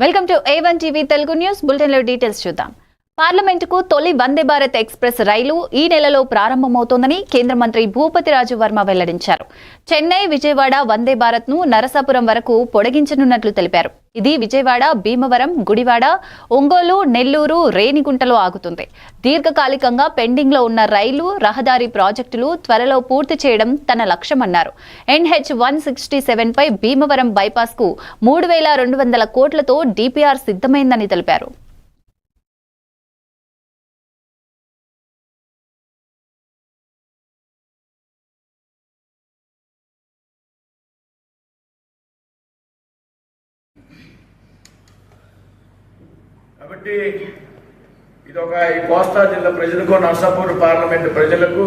Welcome to A1 TV Telugu news bulletin లో details చూద్దాం. పార్లమెంటుకు తొలి వందే భారత్ ఎక్స్ప్రెస్ రైలు ఈ నెలలో ప్రారంభమవుతోందని కేంద్ర మంత్రి భూపతి రాజు వర్మ వెల్లడించారు. చెన్నై విజయవాడ వందే భారత్ ను నరసాపురం వరకు పొడిగించనున్నట్లు తెలిపారు. ఇది విజయవాడ, భీమవరం, గుడివాడ, ఒంగోలు, నెల్లూరు, రేణిగుంటలో ఆగుతుంది. దీర్ఘకాలికంగా పెండింగ్ లో ఉన్న రైలు, రహదారి ప్రాజెక్టులు త్వరలో పూర్తి చేయడం తన లక్ష్యమన్నారు. NH-167 పై భీమవరం బైపాస్ కు 3,200 కోట్లతో DPR సిద్ధమైందని తెలిపారు. కాబట్టి ఇది ఈ కోస్తా జిల్లా ప్రజలకు, నర్సాపూర్ పార్లమెంటు ప్రజలకు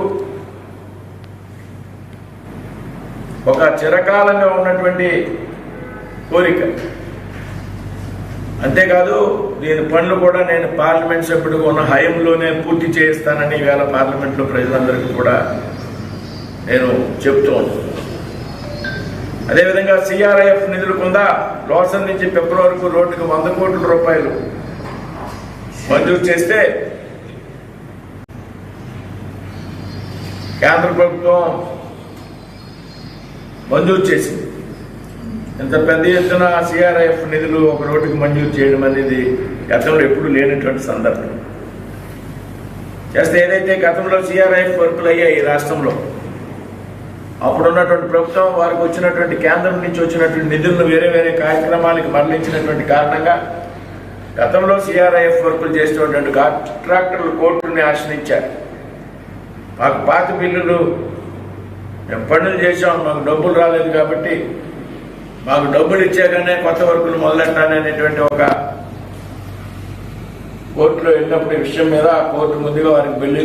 ఒక చిరకాలంగా ఉన్నటువంటి కోరిక. అంతేకాదు దీని పనులు కూడా నేను పార్లమెంట్ సభ్యుడిగా ఉన్న హయంలోనే పూర్తి చేయిస్తానని ఈవేళ పార్లమెంట్లో ప్రజలందరికీ కూడా నేను చెప్తూ ఉన్నాను. అదేవిధంగా CRIF నిధులు కింద లోసన్ నుంచి ఫిబ్రవరికి రోడ్డుకు 100 కోట్ల రూపాయలు మంజూరు చేస్తే కేంద్ర ప్రభుత్వం మంజూరు చేసింది. ఇంత పెద్ద ఎత్తున CRIF నిధులు ఒక రోడ్డుకి మంజూరు చేయడం అనేది గతంలో ఎప్పుడూ లేనటువంటి సందర్భం. చేస్తే ఏదైతే గతంలో CRIF వర్కులు అయ్యాయి ఈ రాష్ట్రంలో, అప్పుడున్నటువంటి ప్రభుత్వం వారికి వచ్చినటువంటి కేంద్రం నుంచి వచ్చినటువంటి నిధులను వేరే వేరే కార్యక్రమాలకు మరలించినటువంటి కారణంగా గతంలో CRIF వర్కులు చేసినటువంటి కాంట్రాక్టర్లు కోర్టుని ఆశ్రయించారు. మాకు పాత బిల్లులు మేము పనులు చేసాం, మాకు డబ్బులు రాలేదు కాబట్టి మాకు డబ్బులు ఇచ్చాకనే కొత్త వర్కులు మొదలెట్టాలనేటువంటి ఒక కోర్టులో వెళ్ళినప్పుడు ఈ విషయం మీద కోర్టు ముందుగా వారికి బిల్లు